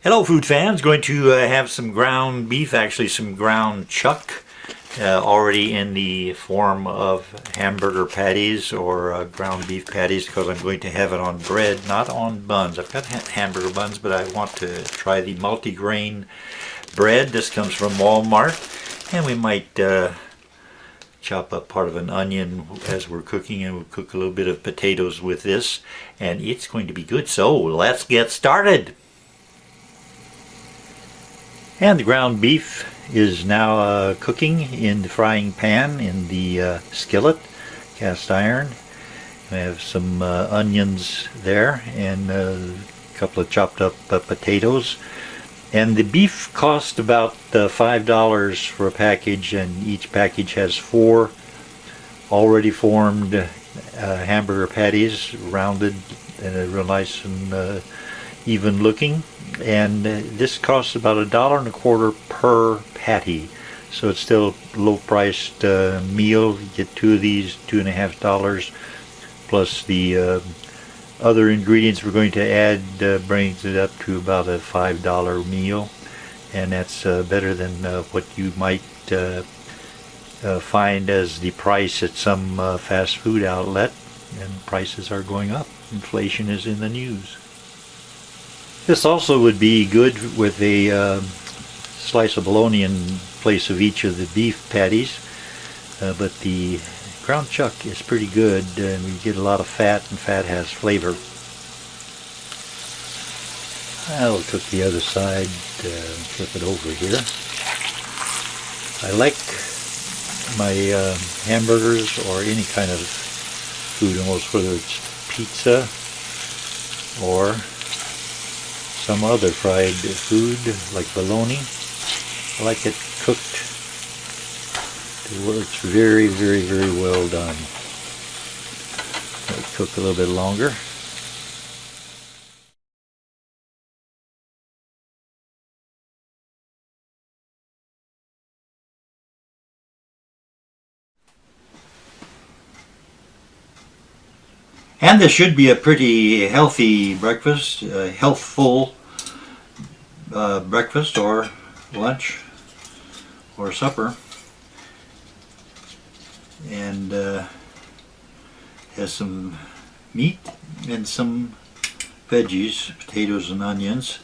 Hello food fans, going to have some ground beef, actually some ground chuck, already in the form of hamburger patties or ground beef patties, because I'm going to have it on bread, not on buns. I've got hamburger buns, but I want to try the multi-grain bread. This comes from Walmart, and we might chop up part of an onion as we're cooking, and we'll cook a little bit of potatoes with this, and it's going to be good. So let's get started. And the ground beef is now cooking in the frying pan in the skillet, cast iron. We have some onions there and a couple of chopped up potatoes. And the beef cost about $5 for a package, and each package has 4 already formed hamburger patties, rounded and real nice and even looking. And this costs about $1.25 per patty, so it's still a low priced meal. You get 2 of these, $2.50, plus the other ingredients we're going to add brings it up to about a $5 meal, and that's better than what you might find as the price at some fast food outlet. And prices are going up. Inflation is in the news. This also would be good with a slice of bologna in place of each of the beef patties, but the ground chuck is pretty good, and we get a lot of fat, and fat has flavor. I'll cook the other side, flip it over here. I like my hamburgers or any kind of food, almost, whether it's pizza or some other fried food like bologna. I like it cooked to where it's very, very, very well done. Let it cook a little bit longer. And this should be a pretty healthy breakfast, healthful breakfast or lunch or supper, and has some meat and some veggies, potatoes and onions,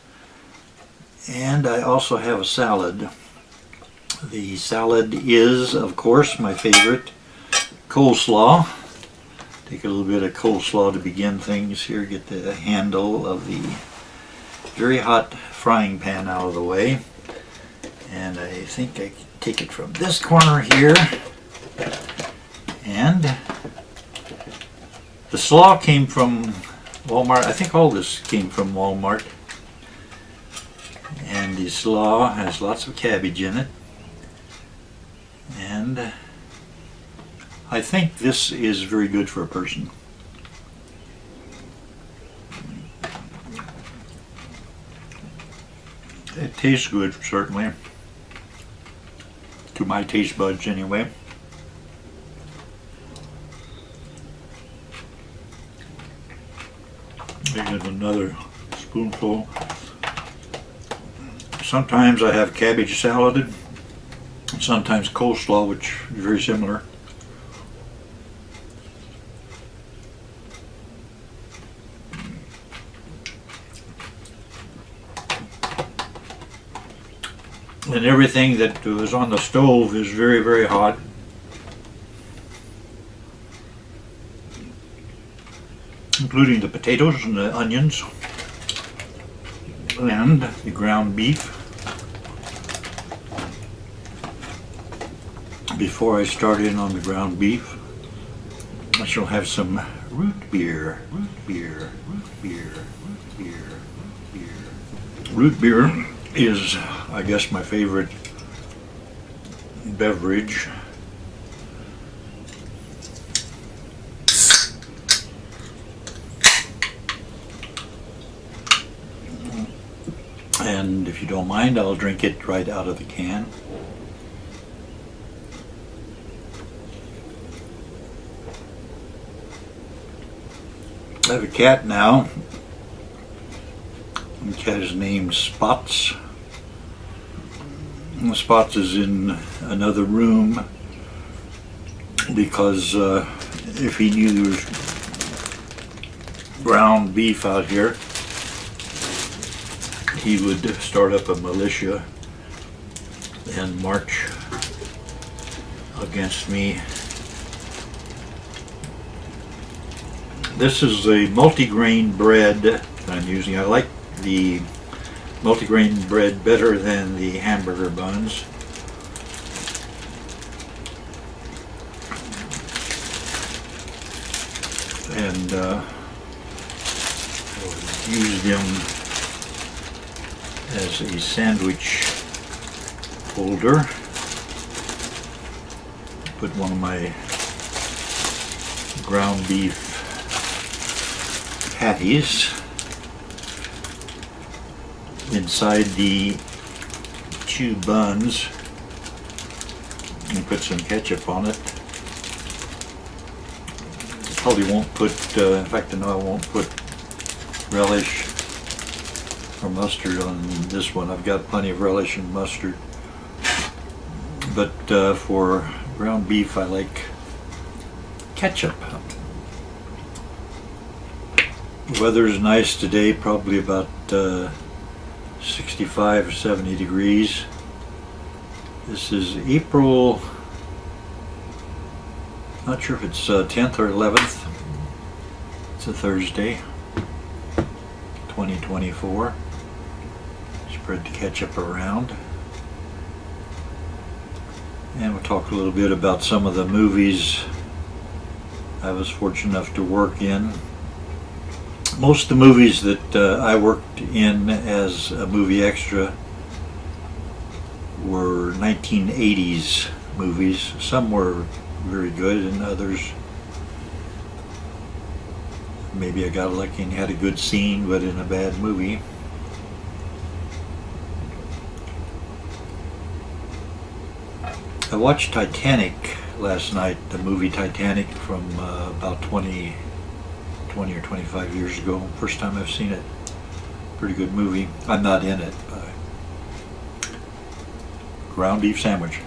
and I also have a salad. The salad is, of course, my favorite, coleslaw. Take a little bit of coleslaw to begin things here. Get the handle of the very hot frying pan out of the way, and I think I can take it from this corner here. And the slaw came from Walmart. I think all this came from Walmart, and the slaw has lots of cabbage in it, and I think this is very good for a person. It tastes good, certainly, to my taste buds anyway. Here's another spoonful. Sometimes I have cabbage saladed, sometimes coleslaw, which is very similar. And everything that was on the stove is very, very hot. Including the potatoes and the onions and the ground beef. Before I start in on the ground beef, I shall have some root beer. Root beer is, I guess, my favorite beverage. And if you don't mind, I'll drink it right out of the can. I have a cat now The cat is named Spots. Spots is in another room because if he knew there was ground beef out here, he would start up a militia and march against me. This is a multigrain bread that I'm using. I like the multigrain bread better than the hamburger buns. And I'll use them as a sandwich holder. Put one of my ground beef patties inside the two buns and put some ketchup on it. Probably won't put, in fact I know I won't put relish or mustard on this one. I've got plenty of relish and mustard. But for ground beef I like ketchup. The weather's nice today, probably about 65 or 70 degrees. This is April, not sure if it's 10th or 11th. It's a Thursday, 2024. Spread the ketchup around. And we'll talk a little bit about some of the movies I was fortunate enough to work in. Most of the movies that I worked in as a movie extra were 1980s movies. Some were very good and others maybe I got lucky and had a good scene but in a bad movie. I watched Titanic last night, the movie Titanic from about 20 or 25 years ago. First time I've seen it. Pretty good movie. I'm not in it. Ground beef sandwich.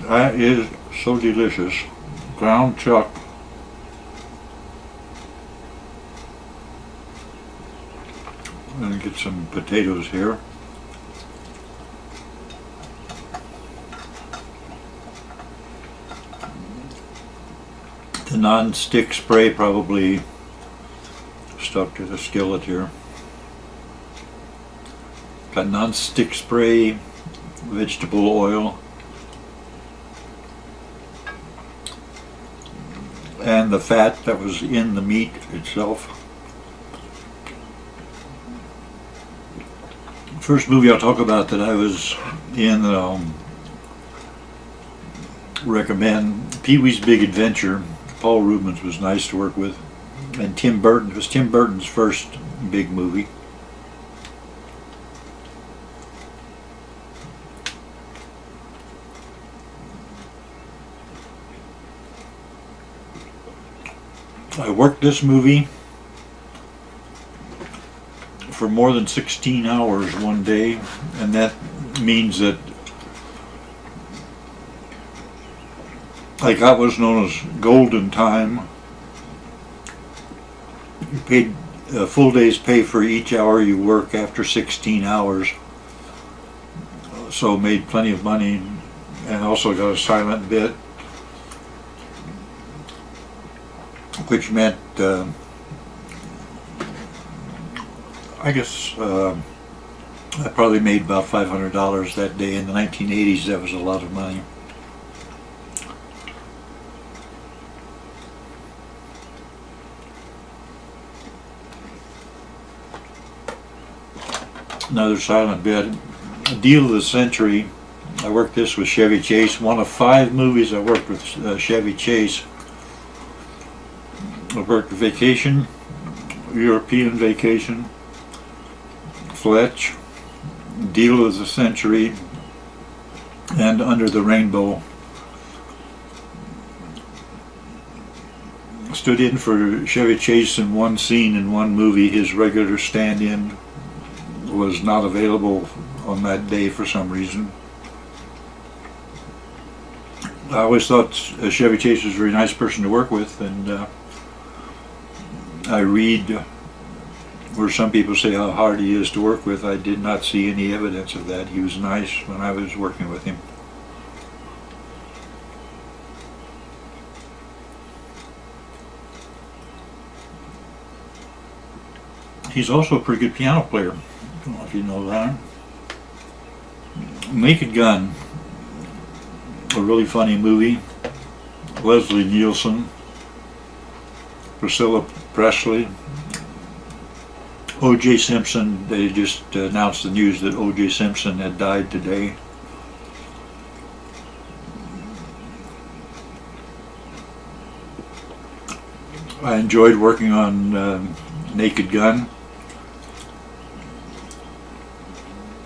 That is so delicious. Ground chuck. I'm going to get some potatoes here. The non-stick spray probably stuck to the skillet here. Got non-stick spray, vegetable oil, and the fat that was in the meat itself. First movie I'll talk about that I was in, recommend Pee-wee's Big Adventure. Paul Reubens was nice to work with, and Tim Burton. It was Tim Burton's first big movie. I worked this movie for more than 16 hours one day, and that means that I got what's known as golden time. You paid a full day's pay for each hour you work after 16 hours, so made plenty of money, and also got a silent bit, which meant I guess I probably made about $500 that day. In the 1980s, that was a lot of money. Another silent bit. Deal of the Century. I worked this with Chevy Chase. One of 5 movies I worked with Chevy Chase. I worked Vacation, European Vacation, Fletch, Deal of the Century, and Under the Rainbow. Stood in for Chevy Chase in one scene in one movie. His regular stand-in was not available on that day for some reason. I always thought Chevy Chase was a very nice person to work with, and I read where some people say how hard he is to work with. I did not see any evidence of that. He was nice when I was working with him. He's also a pretty good piano player. I don't know if you know that. Naked Gun, a really funny movie. Leslie Nielsen, Priscilla Presley, O.J. Simpson. They just announced the news that O.J. Simpson had died today. I enjoyed working on Naked Gun.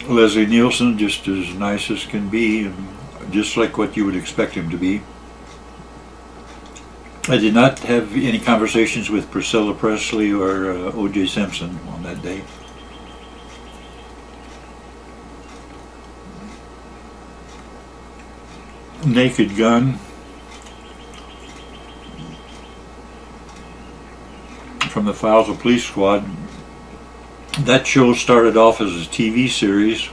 Leslie Nielsen, just as nice as can be, and just like what you would expect him to be. I did not have any conversations with Priscilla Presley or O.J. Simpson on that day. Naked Gun, from the Files of Police Squad. That show started off as a TV series.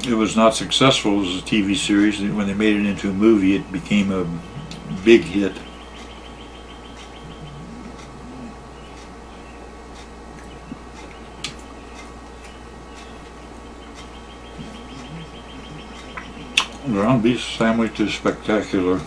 It was not successful as a TV series. When they made it into a movie, it became a big hit. Ground beef sandwich is spectacular.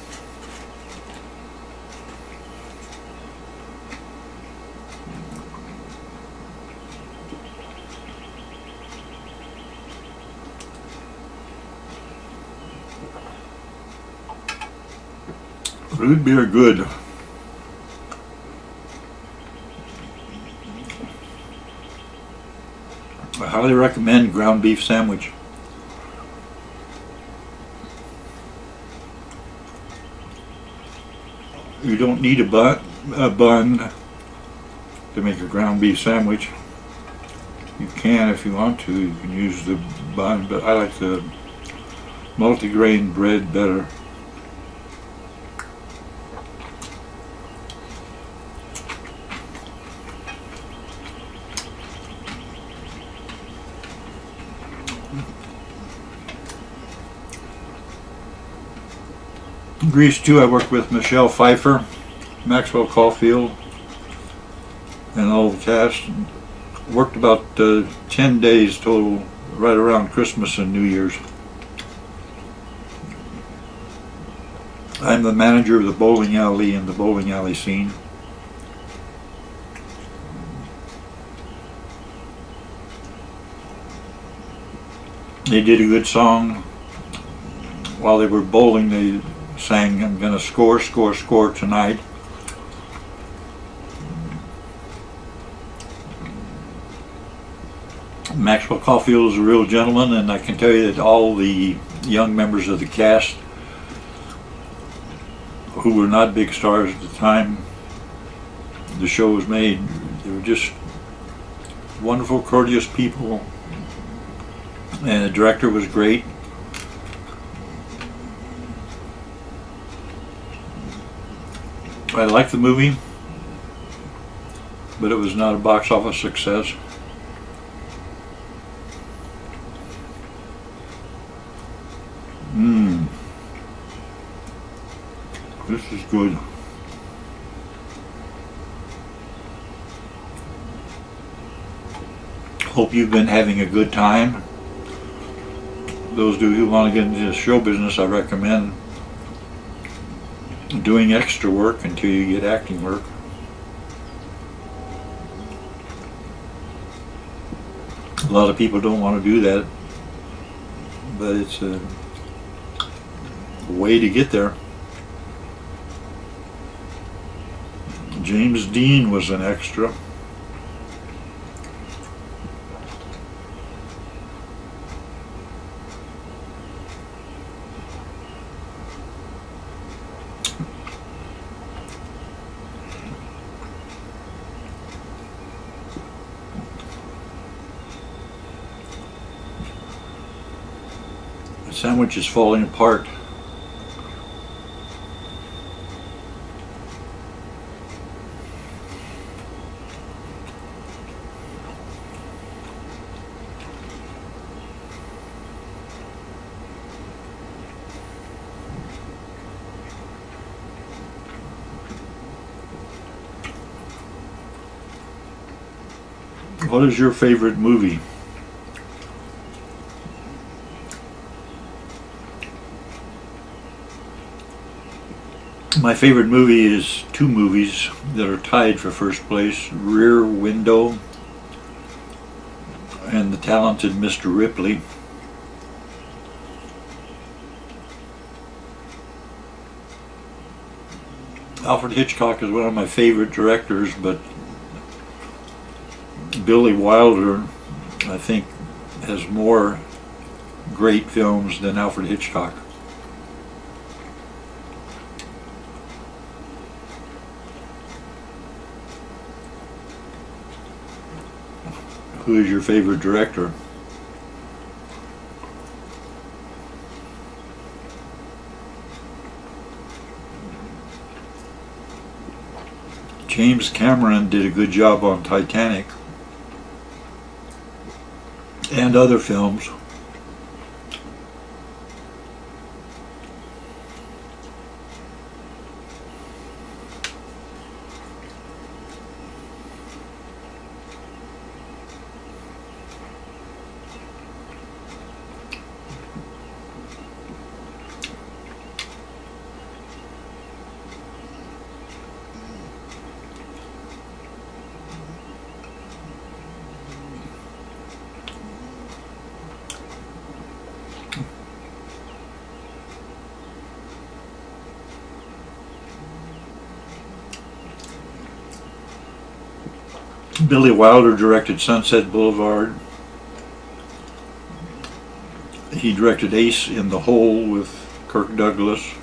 Root beer good. I highly recommend ground beef sandwich. You don't need a bun to make a ground beef sandwich. You can if you want to. You can use the bun, but I like the multigrain bread better. Grease 2, I worked with Michelle Pfeiffer, Maxwell Caulfield, and all the cast. Worked about 10 days total, right around Christmas and New Year's. I'm the manager of the bowling alley and the bowling alley scene. They did a good song. While they were bowling, they sang, "I'm gonna score, score, score tonight." Maxwell Caulfield is a real gentleman, and I can tell you that all the young members of the cast, who were not big stars at the time the show was made, they were just wonderful, courteous people, and the director was great. I liked the movie, but it was not a box office success. This is good. Hope you've been having a good time. Those of you who want to get into the show business, I recommend doing extra work until you get acting work. A lot of people don't want to do that, but it's a way to get there. James Dean was an extra. The sandwich is falling apart. What is your favorite movie? My favorite movie is two movies that are tied for first place: Rear Window and The Talented Mr. Ripley. Alfred Hitchcock is one of my favorite directors, but Billy Wilder, I think, has more great films than Alfred Hitchcock. Who is your favorite director? James Cameron did a good job on Titanic and other films. Billy Wilder directed Sunset Boulevard. He directed Ace in the Hole with Kirk Douglas.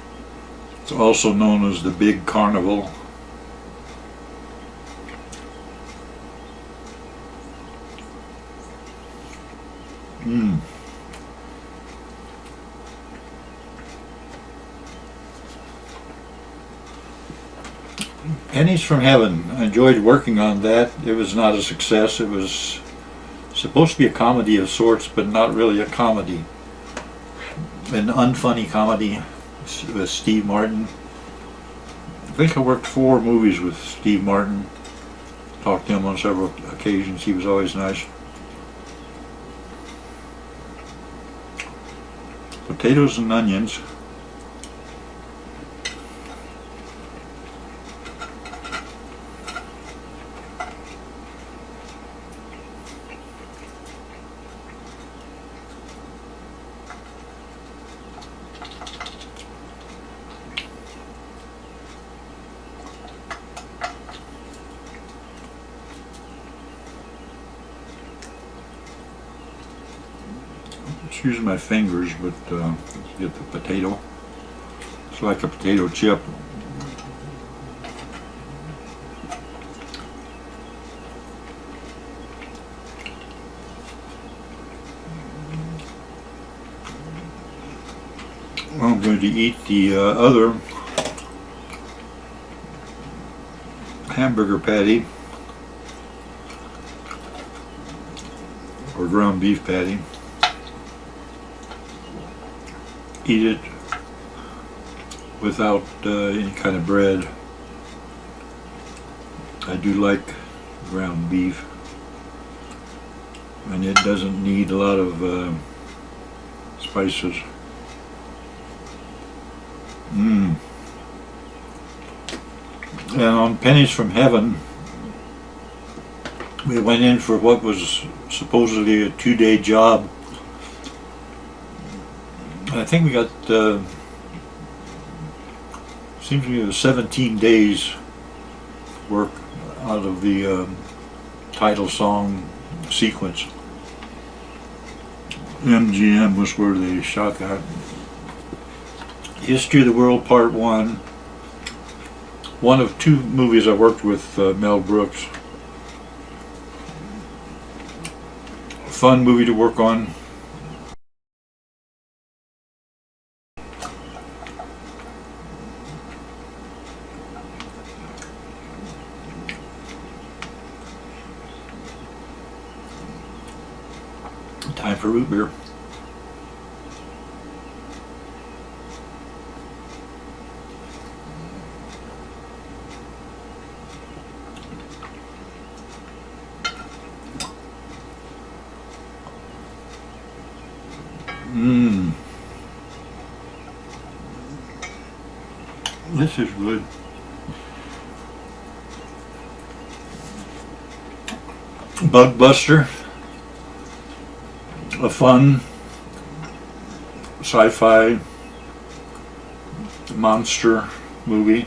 It's also known as The Big Carnival. Pennies from Heaven. I enjoyed working on that. It was not a success. It was supposed to be a comedy of sorts, but not really a comedy. An unfunny comedy with Steve Martin. I think I worked 4 movies with Steve Martin. Talked to him on several occasions. He was always nice. Potatoes and onions. Just using my fingers, but get the potato. It's like a potato chip. Well, I'm going to eat the other hamburger patty, or ground beef patty. Eat it without any kind of bread. I do like ground beef, and it doesn't need a lot of spices. And on Pennies from Heaven, we went in for what was supposedly a 2-day job. I think we got, seems to be 17 days work out of the title song sequence. MGM was where they shot that. History of the World Part 1. One of 2 movies I worked with Mel Brooks. Fun movie to work on. for root beer. Mmm. This is good. Bug Buster, a fun sci-fi monster movie.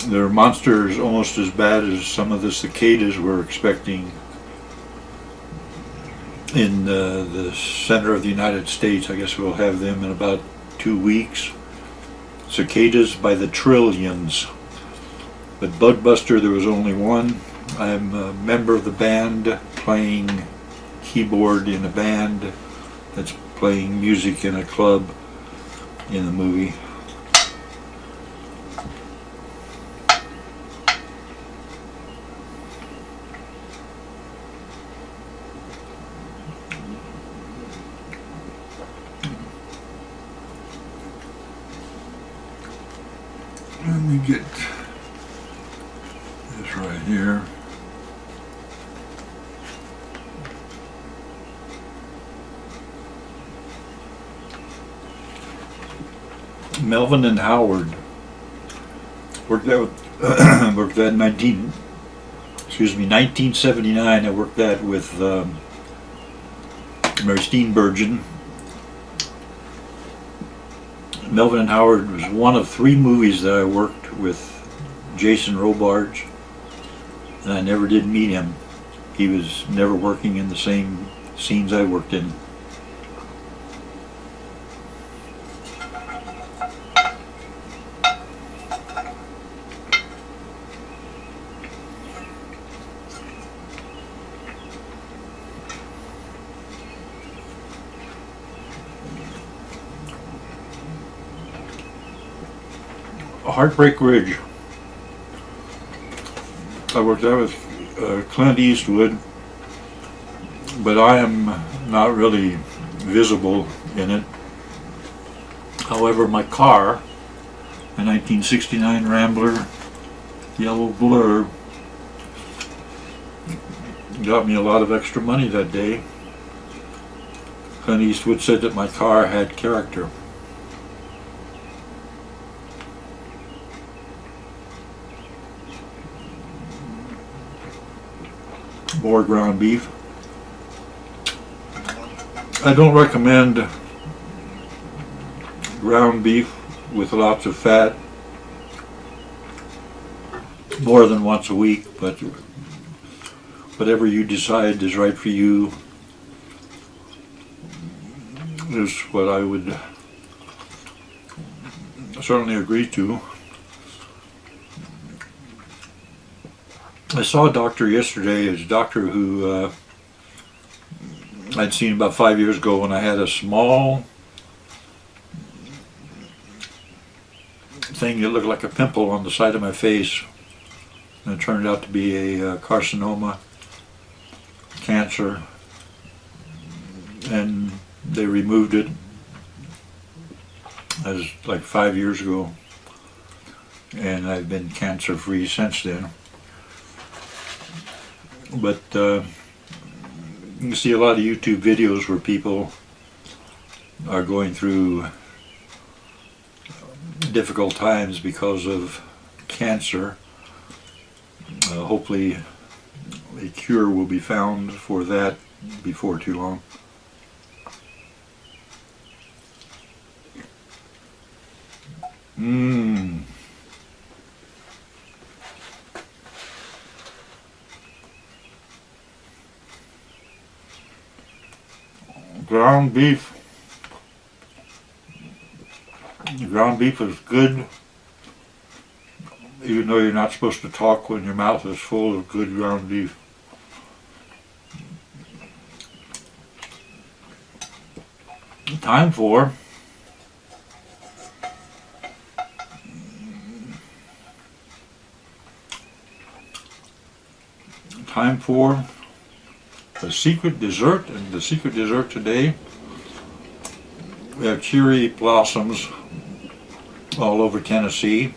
Their monster is almost as bad as some of the cicadas we're expecting in the center of the United States. I guess we'll have them in about 2 weeks. Cicadas by the trillions. But Bugbuster, there was only one. I'm a member of the band playing keyboard in a band that's playing music in a club in the movie. Let me get this right here. Melvin and Howard worked that worked that in 1979. I worked that with Mary Steenburgen. Melvin and Howard was one of 3 movies that I worked with Jason Robards, and I never did meet him. He was never working in the same scenes I worked in. Heartbreak Ridge. I worked out with Clint Eastwood, but I am not really visible in it. However, my car, a 1969 Rambler Yellow Blur, got me a lot of extra money that day. Clint Eastwood said that my car had character. More ground beef. I don't recommend ground beef with lots of fat more than once a week, but whatever you decide is right for you is what I would certainly agree to. I saw a doctor yesterday, a doctor who I'd seen about 5 years ago when I had a small thing that looked like a pimple on the side of my face, and it turned out to be a carcinoma, cancer, and they removed it as like 5 years ago, and I've been cancer free since then. But you can see a lot of YouTube videos where people are going through difficult times because of cancer. Hopefully a cure will be found for that before too long. Ground beef. Ground beef is good, even though you're not supposed to talk when your mouth is full of good ground beef. Time for time for the secret dessert, and the secret dessert today, we have cherry blossoms all over Tennessee,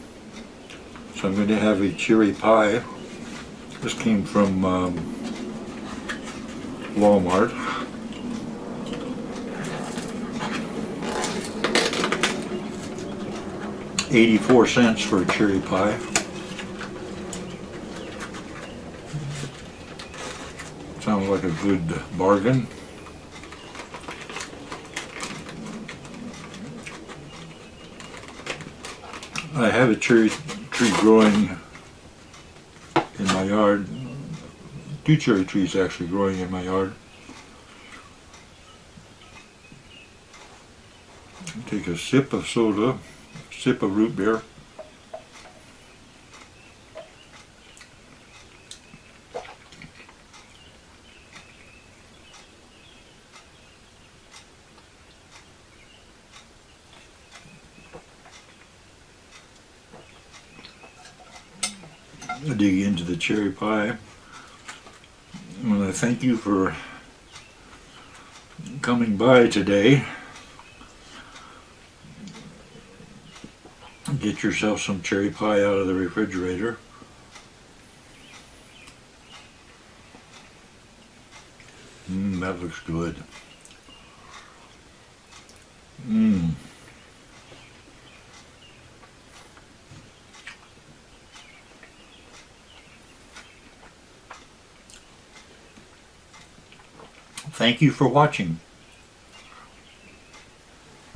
so I'm going to have a cherry pie. This came from Walmart. $0.84 for a cherry pie. Sounds like a good bargain. I have a cherry tree growing in my yard. 2 cherry trees actually growing in my yard. Take a sip of soda, sip of root beer. Dig into the cherry pie. I want to thank you for coming by today. Get yourself some cherry pie out of the refrigerator. That looks good. Thank you for watching.